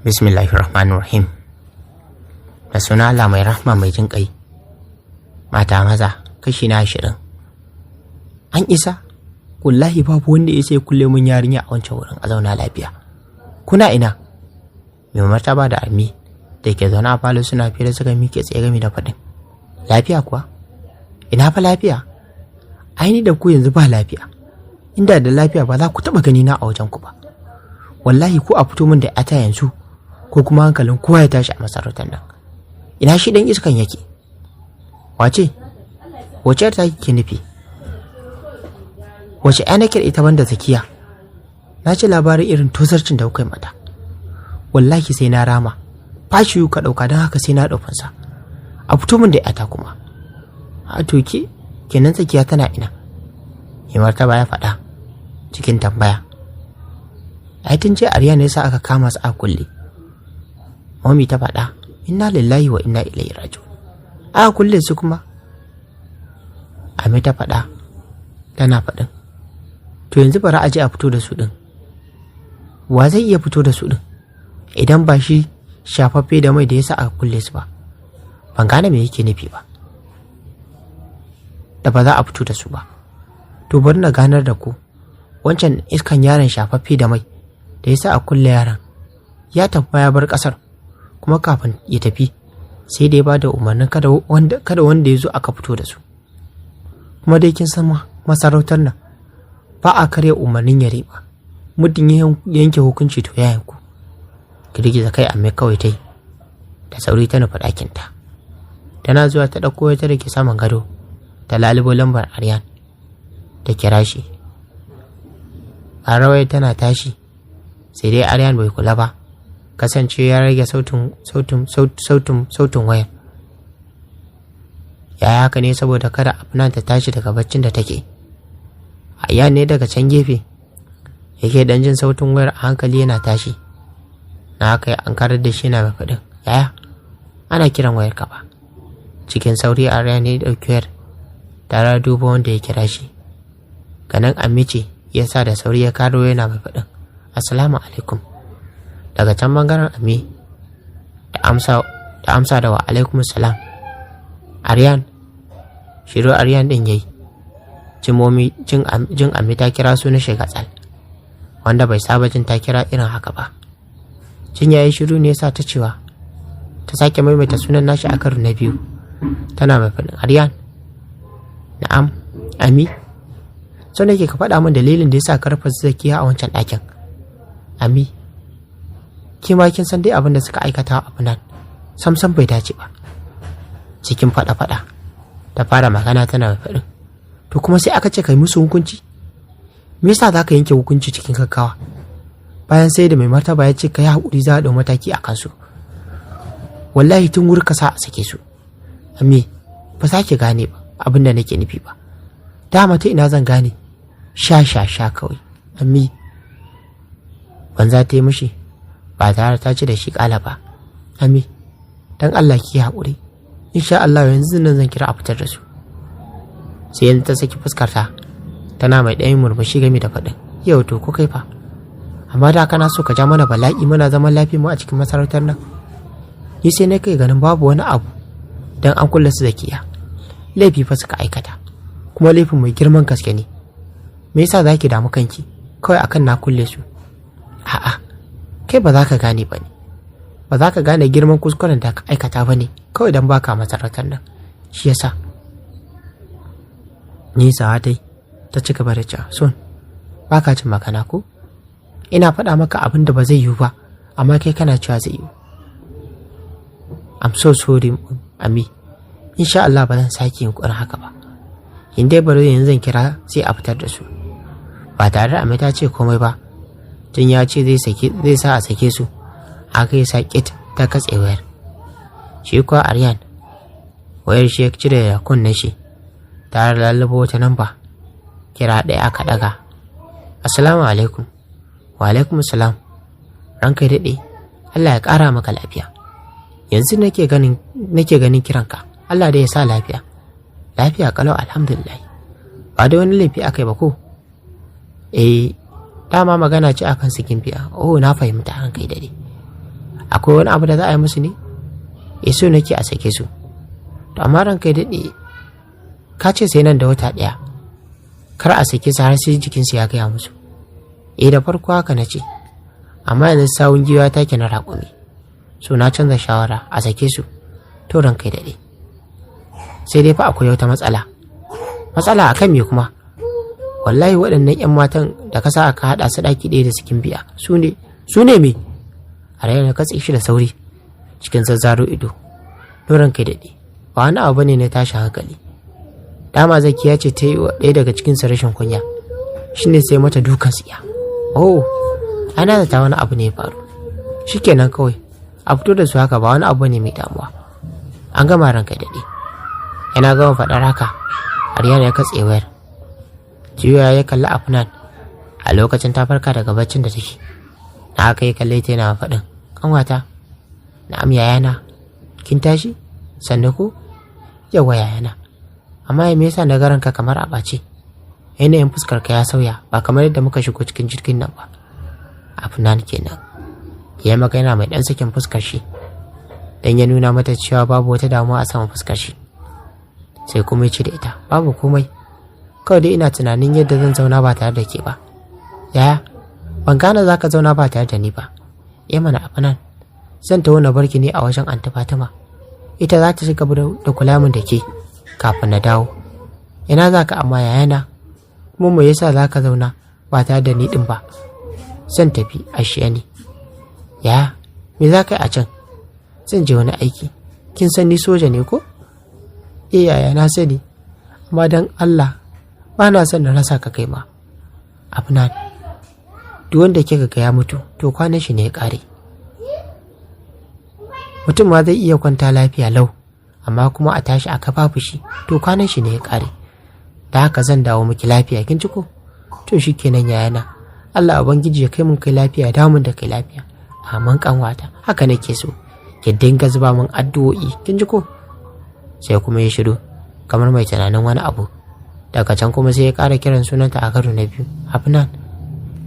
Bismillahirrahmanirrahim. Da suna Allah mai rahma mai jin ƙai. Mata maza kashi na 20. An isa, wallahi babu wanda ya sai kulle mun yarinya a wancan wurin a zauna lafiya. Kuna ina? Mai martaba da Ami da ke zaune a falo suna fira suka miƙe tsaye game da faɗin. Lafiya kuwa? Ina fa lafiya? Aini da ku yanzu ba lafiya. Inda da lafiya ba za ku taɓa gani na a wajen ku ba. Wallahi ko a fito min da ata yanzu ko kuma hankalin kowa ya tashi a masarautar nan. Ina shi dan iskan yake? Wace ta ke nufi? Wace ƴa nake ita banda Zakiya? Na ci labarin irin tozarcin da kuka mata. Wallahi sai na rama. Fashi ka ɗauka don haka sai na ɗaukansa. A fito min da ƴata kuma. A toke kenan Zakiya tana ina? Mai martaba ya faɗa cikin tambaya. Ai tun ce Arya ne yasa aka kama su a kulle. Mami ta faɗa, inna lillahi wa inna ilaihi raji'un. A kulle su kuma. Ami ta faɗa, tana faɗin. To yanzu bari a je a fito da su ɗin. Wa zai iya fito da su ɗin? Idan ba shi shafaffe da mai da yasa aka kulle su ba. Ban gane me yake nufi ba. Da ba za a fito da su ba. To bari na ganar da ku. Wancan iskan yaron shafaffe da mai da yasa a kulle yaron. Ya tafi ya bar ƙasar. Kuma kafin ya tafi sai dai ba da umarnin kada wanda ya zo aka fito da su. Kuma dai kin san masarautar nan ba a karya umarnin yare ba. Muddin ya yanke hukunci to ya yanku. Girgiza kai amma kawai tai da sauri ta nufi ɗakinta. Tana zuwa ta ɗauko wata da ke saman gado ta lalubo lambar Aryan ta kira shi. Rawai tana tashi sai dai Aryan bai kula ba. Kasance ya rage sautin wayar. Ya haka ne saboda kada Afnan ta tashi daga baccin da take. Ayyan ne daga can gefe yake dan jin sautin wayar a hankali yana tashi. Na haka an karar da shi na mai faɗin. Yaya ana kiran wayar ka ba. Cikin sauri Aryan ne dauki wayar tare da duba wanda ya kira shi. Ganin Amice ya sa da sauri ya karo yana mai faɗin. Assalamu alaikum. Daga can bangaren Ami da amsa da wa alaikum salam. Aryan shiru Aryan din yayi. Jin Ami ta kira su na shiga tsal wanda bai saba jin ta kira irin haka ba. Jin yayi shiru ne yasa ta cewa ta sake maimaita sunan nashi a karo na biyu. Tana mai faɗin Aryan. Na'am Ami. Sau nake ka faɗa min dalilin da yasa ka rufe Zakiya a wancan ɗakin. Ami ke ma kin san dai abin da suka aikata a Afnan samsam bai dace ba. Cikin fada ta fara magana tana mai faɗin. To kuma sai aka ce kai musu hukunci? Me yasa za ka yanke hukunci cikin gaggawa? Bayan sai da mai martaba ya ce ka yi haƙuri za a ɗau mataki a kansu. Wallahi tun wuri ka sa a sake su. Ami ba za ki gane ba abin da nake nufi ba. Dama ta ina zan gane? Sha kawai. Ami banza ta yi mishi ba tare ta ci da shi kala ba. Ami dan Allah ki haƙuri. Insha Allah yanzu nan zan kira a fitar da su. Sai yanzu ta saki fuskarta tana mai ɗayin murmushi game da faɗin. Yau to ko kai fa. Amma da kana so ka ja mana bala'i muna zaman lafiya mu a cikin masarautar nan. Ni sai na kai ganin babu wani abu dan an kulle su Zakiya. Laifi fa suka aikata. Kuma laifin mai girman gaske ne. Me yasa zaki damu kanki kawai akan na kulle su? A'a. Kai ba za ka gane ba ne. Ba za ka gane girman kuskuren da ka aikata ba ne kawai don baka masarautar nan. Shi yasa. Nisa dai ta ci gaba da cewa son baka jin magana ko? Ina faɗa maka abin da ba zai yiwu ba amma kai kana cewa zai yiwu. I'm so sorry Ami. Insha Allah ba zan sake yin ƙurin haka ba. In dai bari yanzu zan kira sai a fitar da su. Ba tare da Ami ta ce komai ba. Tun ya ce zai sa a sake su. Aka yi saƙit ta katse wayar. Shi kuwa Aryan wayar shi ya cire da kunnen shi tare da lallabo wata namba. Kira ɗaya aka ɗaga. Assalamu alaikum. Wa alaikum salam. Ranka daɗe. Allah ya ƙara maka lafiya. Yanzu nake ganin kiranka. Allah da ya sa lafiya. Lafiya kalau alhamdulillah. Ba da wani laifi aka yi ba ko? Dama magana ce akan sikin biya. Oh na fahimta an kai dare. akwai wani abu da za a yi musu ne? So nake a sake su. To amma ranka ya daɗe, ka ce sai nan da wata ɗaya kar a sake su har sai jikinsu ya gaya musu. Da farko haka na ce, amma yanzu sawun giwa take na raƙumi, so na canza shawara a sake su. To ranka ya daɗe, sai dai fa akwai wata matsala akan me kuma? Wallahi waɗannan 'yan matan da ka sa aka haɗa su ɗaki ɗaya da sikin biya su ne me? A ranar katse shi da sauri cikin zazzaro ido. Doron kai daɗe, ba wani abu ne na tashin hankali. Dama Zakiya ce ta yi wa ɗaya daga cikinsu rashin kunya, shi ne sai mata dukan tsiya. Ana zata wani abu ne ya faru. Shikenan kawai a fito da su haka, ba wani abu ne mai damuwa. An gama ranka daɗe. Yana gama faɗar haka, Aryan ya katse wayar. Juya ya kalli Afnan a lokacin ta farka daga baccin da take. Na haka ya kalle ta yana faɗin, ƙanwata, na'am yayana, kin tashi? Sannu ko? Yawa yayana, amma me yasa na garanka kamar a ɓace? Yanayin fuskar ka ya sauya, ba kamar yadda muka shigo cikin jirgin nan ba. Afnan kenan. Ya magana mai ɗan sakin fuskar shi, dan ya nuna mata cewa babu wata damuwa a saman fuskar shi. Sai kuma ya ce da ita, babu komai, kawai dai ina tunanin yadda zan zauna ba tare da ke ba. Yaya, ban gane za ka zauna ba tare da ni ba. Mana Afnan, zan taho na barki ne a wajen Anti Fatima. Ita za ta shiga da kula min da ke kafin na dawo. Ina za ka amma yayana? Kuma me yasa za ka zauna ba tare da ni din ba? Zan tafi ashiya ne. Yaya, me za ka yi a can? Zan je wani aiki. Kin san ni soja ne ko? Yaya na sani, amma don Allah ba na son na rasa ka kai ma. Afnan, duk wanda kika ga ya mutu to kwanan shi ne ya kare. Mutum ma zai iya kwanta lafiya lau, amma kuma a tashi aka babu shi to kwanan shi ne ya kare. Da haka zan dawo miki lafiya, kin ji ko? To shikenan yayana, Allah ubangiji ya kai mun kai lafiya, damun da kai lafiya. Aman kanwata, haka nake so. Ki dinga zuba min addu'o'i, kin ji ko? Sai kuma ya shiru kamar mai tunanin wani abu. Daga can kuma sai ya ƙara kiran sunanta a karo na biyu. Afnan,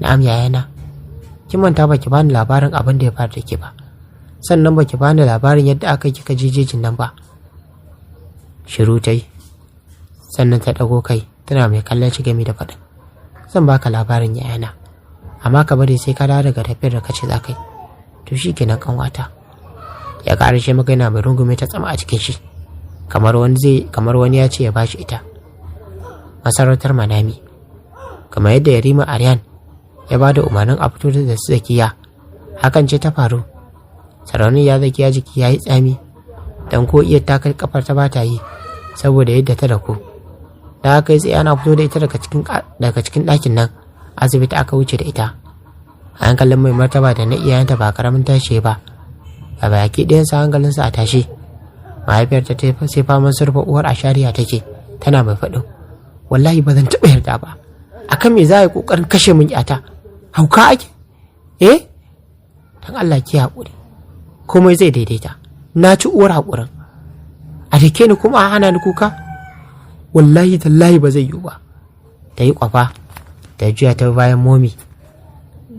na'am yayana, kin manta baki bani labarin abin da ya faru da ke ba, sannan baki bani labarin yadda aka kika jejejin nan ba. Shiru ta yi, sannan ta ɗago kai tana mai kallon shi game da faɗin, zan baka labarin yayana, amma ka bari sai ka dawo daga tafiyar da kace za ka yi. To shi kenan kanwata. Ya ƙara shi magana mai rungume ta tsama a cikin shi, kamar wani ya ce ya bashi ita. Masarautar Manami, kamar yadda Yarima Aryan ya ba da umarnin a fito da su Zakiya, hakan ce ta faru. Sarauniya Zakiya jiki ya yi tsami, dan ko iya ta kai kafar ta ba ta yi saboda yadda ta dako. Da aka yi tsaye ana fito da ita daga cikin ɗakin nan, asibiti aka wuce da ita. Hankalin mai martaba da na iyayenta ba karamin tashi ba, a baki ɗayansa hankalinsa a tashe. Mahaifiyarta ta sai faman surfa uwar a shari'a take, tana mai faɗo, wallahi ba zan taɓa yarda ba. Akan me za a yi ƙoƙarin kashe min ƴata? Hauka ake? Dan Allah ki haƙuri, komai zai daidaita. Na ci uwar haƙurin. A dake ni kuma a hana ni kuka? Wallahi tallahi ba zai yiwu ba. Ta yi ƙwafa, ta juya ta bayan momi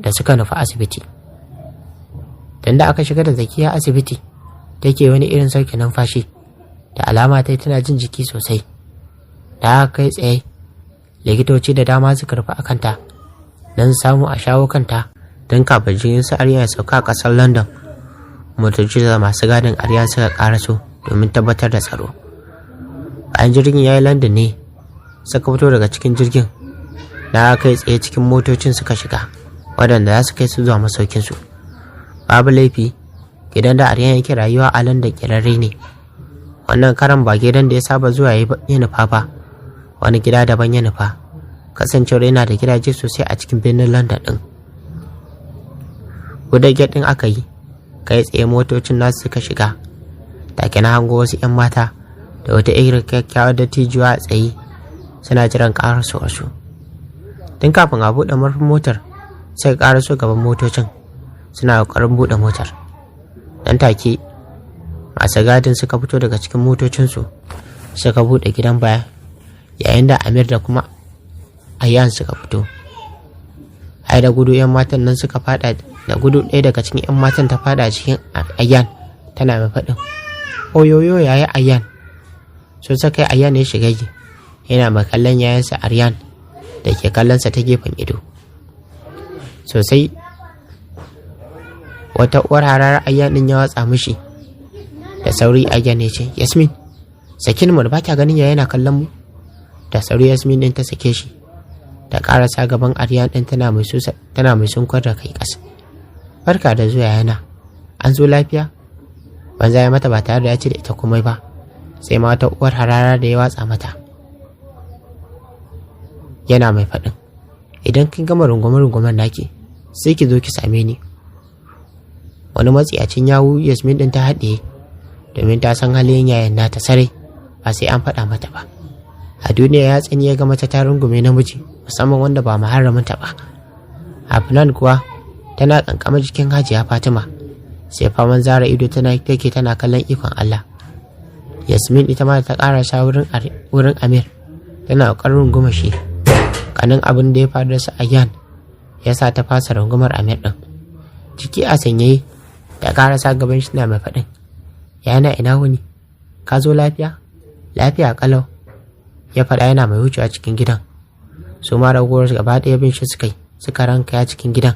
da suka nufi asibiti. Dan da aka shiga da Zakiya asibiti, take wani irin sauke numfashi, da alama ta tana jin jiki sosai. Da aka kai tsaye, likitoci da dama suka rufe a kanta don samu a shawo kanta, don kafin jirgin su Aryan ya sauka a ƙasar London. Motoci da masu gadin Aryan suka ƙaraso domin tabbatar da tsaro. Bayan jirgin ya yi London ne, suka fito daga cikin jirgin. Da aka kai tsaye cikin motocin suka shiga, waɗanda za su kai su zuwa masaukinsu. Babu laifi, gidan da Aryan yake rayuwa a London kirarre ne. Wannan karan ba gidan da ya saba zuwa ya nufa ba, wani gida daban ya nufa, kasancewar yana da gidaje sosai a cikin birnin London ɗin. Gudan gate ɗin aka yi, kai tsaye motocin nasu suka shiga. Take na hango wasu 'yan mata da wata irin kyakkyawar dattijuwa a tsaye, suna jiran ƙarasowar su. Tun kafin a buɗe murfin motar, sai ƙaraso gaban motocin, suna ƙoƙarin buɗe motar. Nan take masu gadin suka fito daga cikin motocinsu, suka buɗe gidan baya, yayin da Amir da kuma Ayyan suka fito. Ai da gudu 'yan matan nan suka fada Da gudu ɗaya daga cikin 'yan matan ta fada cikin Ayyan tana mai faɗin, oyoyo yayi Ayyan. Sun saka Ayyan ya shiga yana mai kallon yayansa Aryan da ke kallonsa ta gefen ido. Sosai wata uwar hararar Ayyan ɗin ya watsa mishi. Da sauri Ayyan ya ce, Yasmin, sakin mu da ba kya ganin ya yana kallon mu. Da sauri Yasmin ɗin ta sake shi. Da ƙarasa gaban Aryan ɗin tana mai sunkar da kai ƙasa. Barka da zuwa yana. An zo lafiya? Banza ya mata ba tare da ya ce da ita komai ba. Sai ma wata uwar harara da ya watsa mata. Yana mai faɗin, idan kin gama rungume-rungumen naki, sai ki zo ki same ni. Wani matsiyacin yawu Yasmin ɗin ta haɗiye, domin ta san halin yayan nata sarai, ba sai an faɗa mata ba. A duniya ya tsani ya ga mace ta rungume namiji, musamman wanda ba muharraminta ba. Afnan kuwa tana kankama jikin Hajiya Fatima, sai faman zara ido tana kallon ikon Allah. Yasmin ita ma ta karasa wurin Amir, tana ƙoƙarin runguma shi. Kanin abin da ya faru da su Ayyan ya sa ta fasa rungumar Amir ɗin. Ciki a sanyaye ta karasa gaban shi na mai faɗin, yana ina wuni, ka zo lafiya? Lafiya kalau, ya faɗa yana mai wucewa cikin gidan. Su ma ragowar gaba ɗaya bin shi suka rankaya cikin gidan.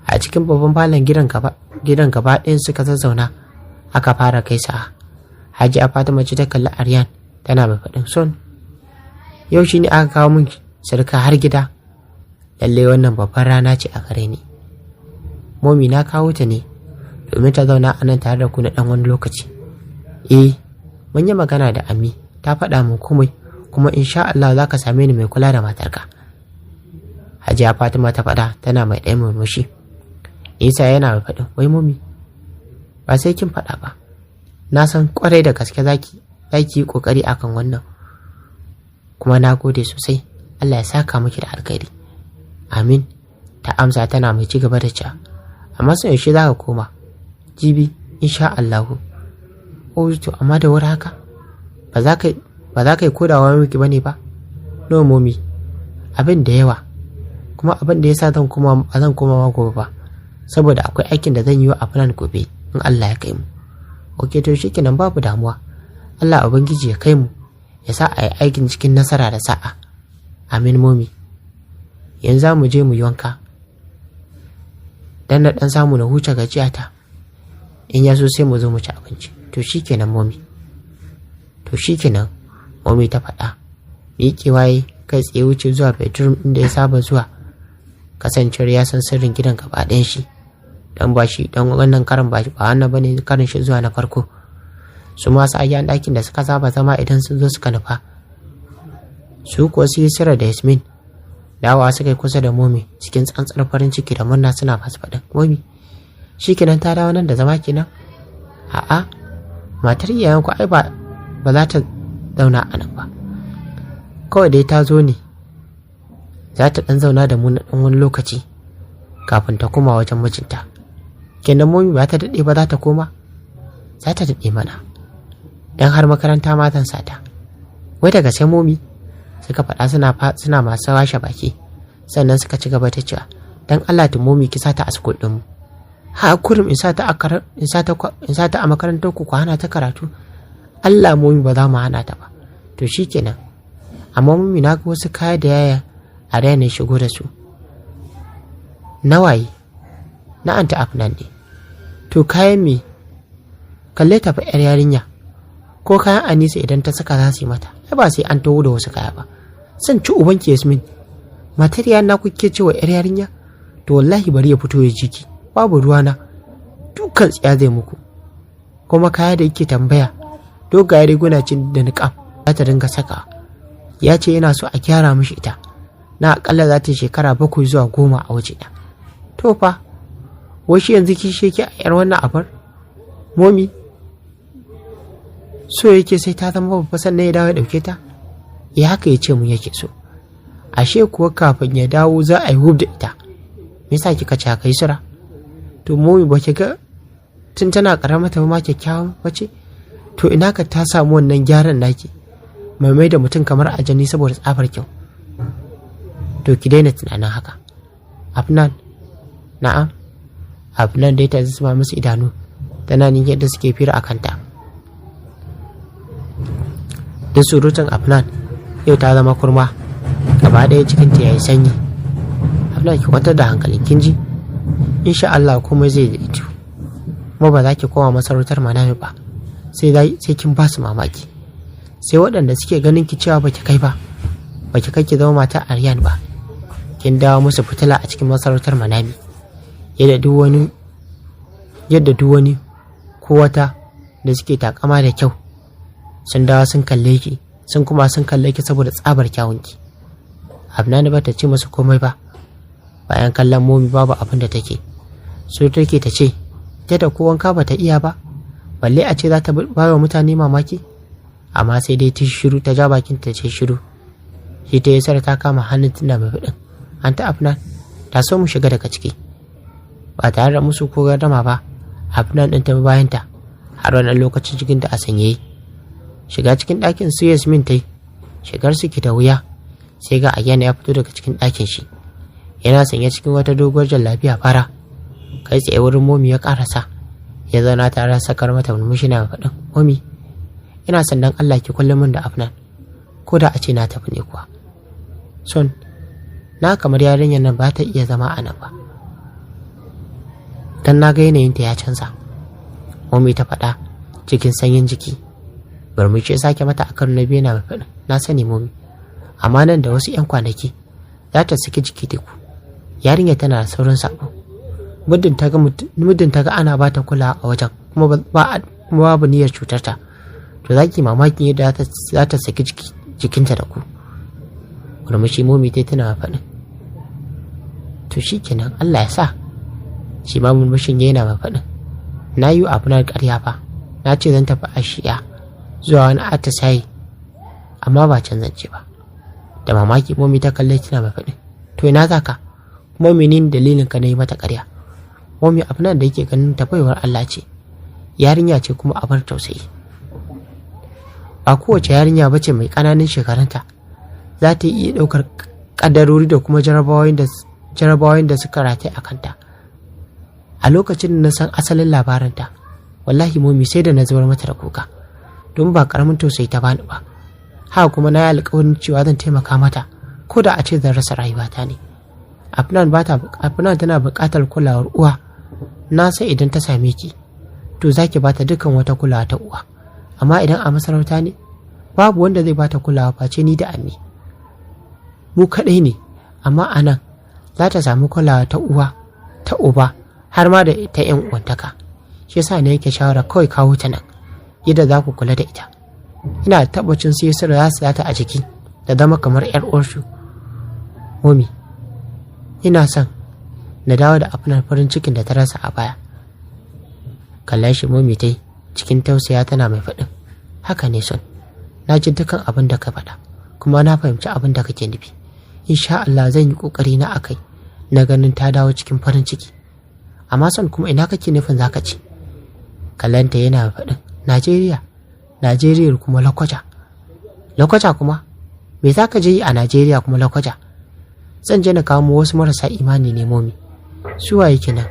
A cikin babban falon gidan gaba ɗayan suka zazzauna, aka fara kai sa'a. Hajiya Fatima ce ta kalli Aryan tana mai faɗin, son yau shi ne aka kawo min sarka har gida. Lalle wannan babbar rana ce a gare ni. Momi na kawo ta ne domin ta zauna a nan tare da ku na ɗan wani lokaci. Mun yi magana da Ami, ta faɗa min komai, kuma insha Allah za ka same ni mai kula da matarka. Hajiya Fatima ta faɗa tana mai ɗaya murmushi. Isa yana mai faɗin, wai momi, ba sai kin faɗa ba. Na san kwarai da gaske zaki yi ƙoƙari akan wannan. Kuma na gode sosai, Allah ya saka miki da alkhairi. Amin, ta amsa tana mai ci gaba da cewa, amma sun yaushe za ka koma? Jibi, insha Allahu. To amma da wuri haka? Ba za ka yi kodawa miki bane ba? No momi, abin da yawa. Kuma abin da yasa zan koma ma gobe ba. Saboda akwai aikin da zan yi wa Afnan gobe in Allah ya kai mu. Ok, to shikenan babu damuwa. Allah ubangiji ya kai mu, ya sa a yi aikin cikin nasara da sa'a. Amin momi. Yanzu za mu je mu yi wanka, dan na dan samu na huce gajiyata. In ya so sai mu zo mu ci abinci. To shikenan momi. To shikenan momi ta faɗa. Miƙewa yi kai tsaye wuce zuwa bedroom inda ya saba zuwa. Kasancewar ya san sirrin gidan gaba ɗayan shi. Dan wannan karin ba wannan bane karin shi zuwa na farko. Su masu ayyan ɗakin da suka saba zama idan sun zo suka nufa. Su kuwa su yi sirra da Yasmin. Dawa suka yi kusa da momi cikin tsantsar farin ciki da murna suna masu faɗin, momi, shikenan ta dawo nan da zama kenan? A'a, matar iyayenku ai ba za ta zauna a nan ba. Kawai dai ta zo ne, za ta ɗan zauna da mu na ɗan wani lokaci kafin ta koma wajen mijinta. Kenan momi ba ta daɗe ba za ta koma? Za ta daɗe mana, dan har makaranta ma zan sata. Wai daga sai momi? Suka faɗa suna masu washe baki, sannan suka ci gaba da cewa, dan Allah ta momi ki sata a school ɗinmu. Ha kurum in sata a makarantar ku hana ta karatu? Allah momi ba za mu hana ta ba. To shikenan. Amma momi na ga wasu kaya da yaya a ranar shigo da su. Nawaye? Na anta Afnan ne. To kayan me? Kalle ta fa yar yarinya. Ko kayan Anisa idan ta saka za su yi mata, ai ba sai an taho da wasu kaya ba. San ci ubanki Yasmin. Matar yana kuke cewa yar yarinya? To wallahi bari ya fito ya jiki. Babu ruwana. Dukan tsiya zai muku. Kuma kaya da yake tambaya, dogaye riguna cin da niqab za ta dinga saka. Ya ce yana so a gyara mishi ita. Na akalla za ta yi shekara 7 zuwa 10 a waje na. To fa, washi yanzu kishe ki a yar wannan abar? Momi, so yake sai ta zama babba sannan ya dawo ya dauke ta? Ya haka ya ce mu yake so. Ashe kuwa kafin ya dawo za a yi hub da ita. Me yasa kika ci haka Yusra? To momi ba ki ga tun tana karama ta ma kyakkyawan bace? To ina ka ta samu wannan gyaran naki? Mai da mutum kamar ajani saboda tsafar kyau. To ki daina tunanin haka. Afnan, na'am. Afnan dai ta zuba musu idanu tana nin yadda suke fira a kanta. Da surutun Afnan yau ta zama kurma, gaba ɗaya cikinta ya yi sanyi. Afnan ki kwantar da hankalin kin ji, insha Allah komai zai daidaitu, kuma ba za ki koma masarautar Manami ba, sai kin ba su mamaki. Sai waɗanda suke ganin ki cewa baki kai ba, baki kai ki zama matar Aryan ba, kin dawo musu fitila a cikin masarautar Manami, yadda duk wani ko wata da suke takama da kyau sun dawo sun kalle ki, sun kalle ki saboda tsabar kyawunki. Afnan ba ta ce musu komai ba, bayan kallon momi babu abin da take so take ta ce ita da ko wanka ba ta iya ba, balle a ce za ta ba wa mutane mamaki, amma sai dai ta shiru, ta ja bakin ta ce shiru. Shi ta yasar ta kama hannun tunda mai faɗin, anta Afnan ta so mu shiga daga ciki. Ba tare da musu ko gardama ba, Afnan ɗin ta bi bayanta har wannan lokacin cikin ta a sanyaye. Shiga cikin ɗakin su Yasmin ta yi, shigar su ki da wuya, sai ga Ayyan ya fito daga cikin ɗakin shi, yana sanye cikin wata doguwar jallabiya fara. Kai tsaye wurin momi ya karasa, ya zauna tare da sakar mata murmushi na faɗin, momi ina son dan Allah ki kullum min da Afnan, ko da a ce na tafi ne kuwa. Son na kamar yarinyar nan ba ta iya zama a nan ba, dan na ga yanayinta ya canza, momi ta faɗa cikin sanyin jiki. Murmushi ya sake mata a karo na biyu na faɗin, na sani momi, amma nan da wasu 'yan kwanaki za ta saki jiki da ku. Yarinya tana da saurin sabo, muddin ta ga ana ba ta kula a wajen kuma babu niyyar cutar ta, to za ki mamakin yadda za ta saki jikinta da ku. Murmushi momi ta tana faɗin, to shi kenan Allah ya sa. Shi ma murmushin yana mai faɗin, na yi abu na ƙarya fa, na ce zan tafi Ashiya zuwa wani atisaye, amma ba can zance ba. Da mamaki momi ta kalle tana mai faɗin, to ina za ka, kuma menene dalilin ka na yi mata ƙarya? Momi Afnan da yake ganin ta baiwar Allah ce, yarinya ce kuma a bar tausayi. Ba kowace yarinya bace mai ƙananan shekarunta za ta iya ɗaukar ƙaddarori da kuma jarabawoyin da suka rataye a kanta. A lokacin da na san asalin labarinta, wallahi momi sai da na zubar mata da kuka, don ba ƙaramin tausayi ta bani ba. Haka kuma na yi alƙawarin cewa zan taimaka mata, ko da a ce zan rasa rayuwata ne. Afnan tana buƙatar kulawar uwa, na sai idan ta same ki, to za ki bata dukkan wata kulawa ta uwa. Amma idan a masarauta ne, babu wanda zai bata kulawa face ni da Anni. Mu kaɗai ne, amma a nan za ta samu kulawa ta uwa, ta uba, har ma da ta 'yan uwantaka. Shi yasa ne yake shawara kawai kawo ta nan, yadda za ku kula da ita. Ina tabbacin sai za su zata a jiki da zama kamar 'yar uwarsu. Momi, ina son na dawo da Afnan farin cikin da ta rasa a baya. Kallon shi momi ta yi cikin tausaya tana mai faɗin, haka ne son, na ji dukkan abin da ka faɗa, kuma na fahimci abin da kake nufi. Insha Allah zan yi ƙoƙari na akai na ganin ta dawo cikin farin ciki. Amma son kuma ina kake nufin zaka ci? Kallanta yana faɗin, Najeriya kuma Lakwaja. Lakwaja kuma? Me za ka je yi a Najeriya kuma Lakwaja? Zan je na kawo wasu marasa imani ne momi. Su waye kenan?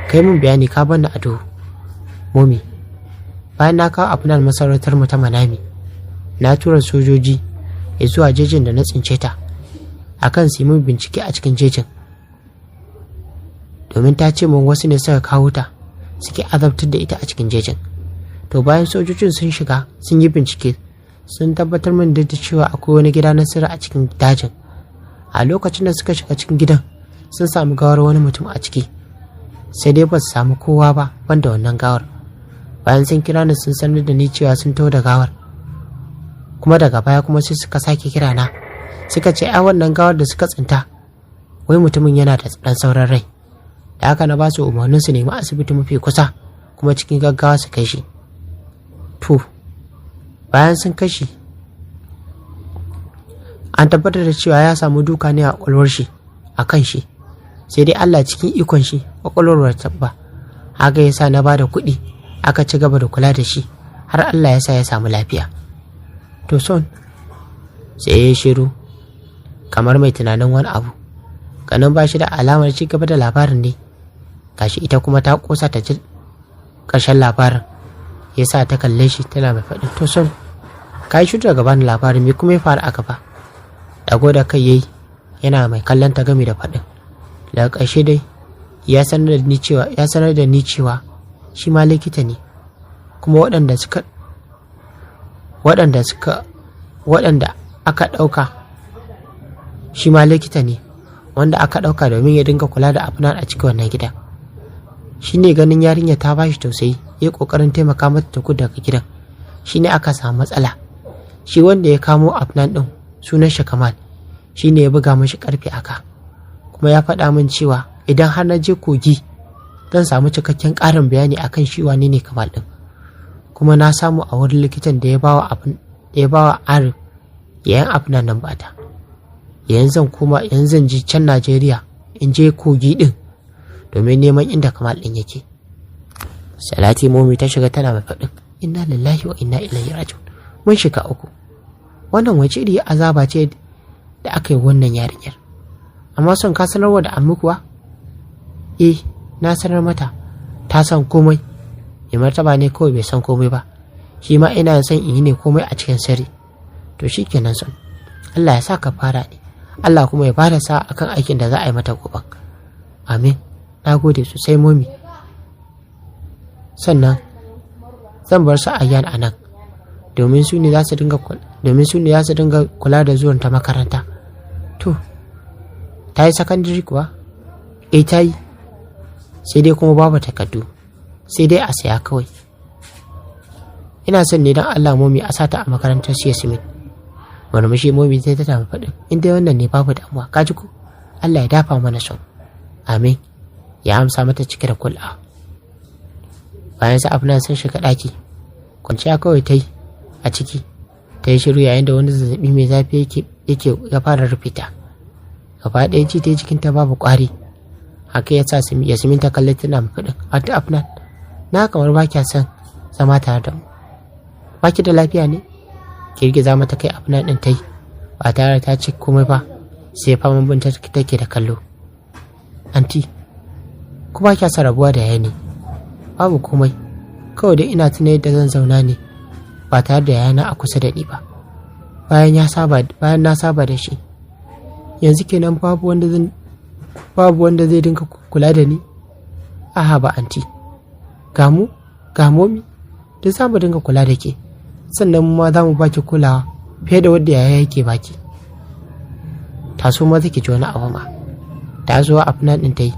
Kai mun bayani ka bar ni a duhu. Momi, bayan na kawo Afnan masarautar mu ta Manami, na tura sojoji zuwa jejin da na tsince ta, akan su yi mun bincike a cikin jejin. Domin ta ce mun wasu ne suka kawo ta, suke azabtar da ita a cikin jejin. To bayan sojojin sun shiga sun yi bincike, sun tabbatar min da cewa akwai wani gida na sirri a cikin dajin. A lokacin da suka shiga cikin gidan, sun samu gawar wani mutum a ciki, sai dai ba su samu kowa ba banda wannan gawar. Bayan sun kira ni sun sanar da ni cewa sun taho da gawar, kuma daga baya kuma sai suka sake kira na, suka ce ai wannan gawar da suka tsinta wai mutumin yana da ɗan sauran rai. Da haka na ba su umarnin su nemi asibiti mafi kusa kuma cikin gaggawa su kai shi. To bayan sun kai shi, an tabbatar da cewa ya samu duka ne a ƙwaƙwalwar shi, a kan shi, sai dai Allah cikin ikon shi ƙwaƙwalwar tabba. Haka ya sa na ba da kuɗi aka ci gaba da kula da shi har Allah ya sa ya samu lafiya. To son sai ya shiru kamar mai tunanin wani abu, ganin ba shi da alamar ci gaba da labarin ne. gashi ita kuma ta kosa ta ji ƙarshen labarin, ya sa ta kalle shi tana mai faɗin, to son ka yi shuta gabanin labarin, me kuma ya faru a gaba? Dago da kai yayi yana mai kallon ta gami da faɗin, daga ƙarshe dai ya sanar da ni cewa shi ma likita ne, kuma waɗanda aka ɗauka shi ma likita ne wanda aka ɗauka domin ya dinga kula da Afnan a cikin wannan gidan. Shi ne ganin yarinya ta bashi tausayi, ya ƙoƙarin taimaka mata ta gudu daga gidan. Shi ne aka samu matsala. Shi wanda ya kamo Afnan ɗin sunan shi Kamal, shi ne ya buga mashi ƙarfe aka, kuma ya faɗa min cewa idan har na je kogi zan samu cikakken ƙarin bayani akan shi wane ne Kamal ɗin. Kuma na samu a wurin likitan da ya bawa Arif yayin Afnan nan bata. Yanzu zan je can Najeriya in je kogi ɗin domin neman inda Kamal ɗin yake. Salati momi ta shiga tana mai faɗin, inna lillahi wa inna ilaihi raji'un. Mun shiga uku. Wannan wace iri azaba ce da aka yi wannan yarinyar? Amma son ka sanarwa da ammi kuwa? Na sanar mata, ta san komai. Mai martaba ne kawai bai san komai ba. Shi ma ina son in yi ne komai a cikin sirri. To shikenan son. Allah ya sa ka fara ne. Allah kuma ya bada sa akan aikin da za a yi mata gobe. Amin. Na gode sosai momi. Sannan zan bar su Ayyan a nan domin su ne za su dinga kula da zuwan ta makaranta. To, ta yi sakandare kuwa? Ta yi. Sai dai kuma babu takardu, sai dai a saya kawai. Ina son ne don Allah momi a sata a makarantar su Yasmin. Murmushi momi sai ta tafi faɗin, in dai wannan ne babu damuwa, ka ji ko? Allah ya dafa mana son. Amin. Ya amsa mata cike da kula. Bayan sa Afnan sun shiga ɗaki, kwanciya kawai ta yi a ciki, ta yi shiru yayin da wani zazzabi mai zafi yake ya fara rufe ta. Gaba ɗaya ji ta yi jikinta babu ƙwari. Haka ya sa Yasmin ta kalli tana faɗin, Ati Afnan, na kamar ba kya son zama tare da mu. Ba ki da lafiya ne? Girgiza mata kai Afnan ɗin ta yi, ba tare ta ce komai ba, sai faman bin take da kallo. Anti, ku ba kya son rabuwa da yaya ne? Babu komai, kawai dai ina tuna yadda zan zauna ne ba tare da yana a kusa da ni ba. Bayan na saba da shi, yanzu kenan babu wanda zai dinga kula da ni. Aha ba anti, ga momi da za mu dinga kula da ke, sannan mu ma za mu baki kulawa fiye da wadda yaya yake baki. Taso ma zaki ji wani abu ma. Ta zo Afnan ɗin ta yi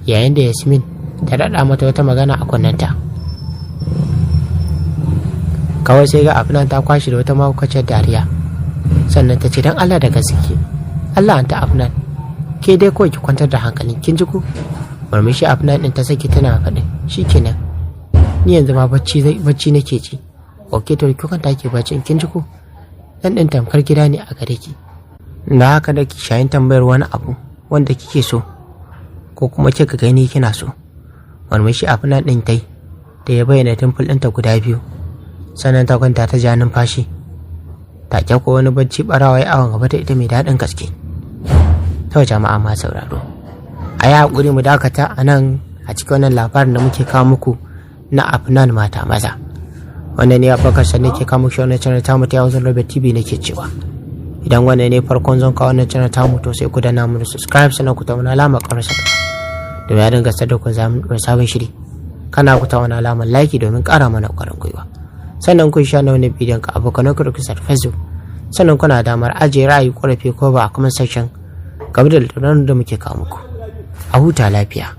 yayin da Yasmin ta daɗa mata wata magana a kunnenta. Kawai sai ga Afnan ta kwashi da wata mahaukaciyar dariya, sannan ta ce, don Allah da gaske, Allah anta Afnan, ke dai kawai ki kwantar da hankalin, kin ji ko? Murmushi Afnan ɗin ta saki tana faɗin, shikenan, ni yanzu ma bacci nake ji. Ok, to ki kwanta ki bacci, kin ji ko? Dan ɗin tamkar gida ne a gare ki. Da haka da ki shayin tambayar wani abu wanda kike so ko kuma kika gani kina so. Murmushi Afnan ɗin tai da ya bayyana dimple ɗinta guda biyu, sannan ta kwanta ta ja numfashi. Take ko wani bacci barawa ya awon gaba da ita mai daɗin gaske. To jama'a ma sauraro, a yi haƙuri mu dakata a nan a cikin wannan labarin da muke kawo muku na Afnan mata maza. Wannan ne Abubakar Sani ke kawo muku wannan channel tamu ta Hausa Robert TV nake cewa, idan wannan ne farkon zon kawo wannan channel tamu to sai ku danna mu subscribe, sannan ku ta wani alama ƙarsa domin ya dinga sadar ku sabon shiri. Kana ku ta wani alamar like domin ƙara mana ƙwarin gwiwa. Sannan kun sha na wani bidiyon ka abokan ku da kusa Facebook. Sannan kuna damar ajiye ra'ayi, ƙorafi ko ba a comment section game da muke kawo muku. A huta lafiya.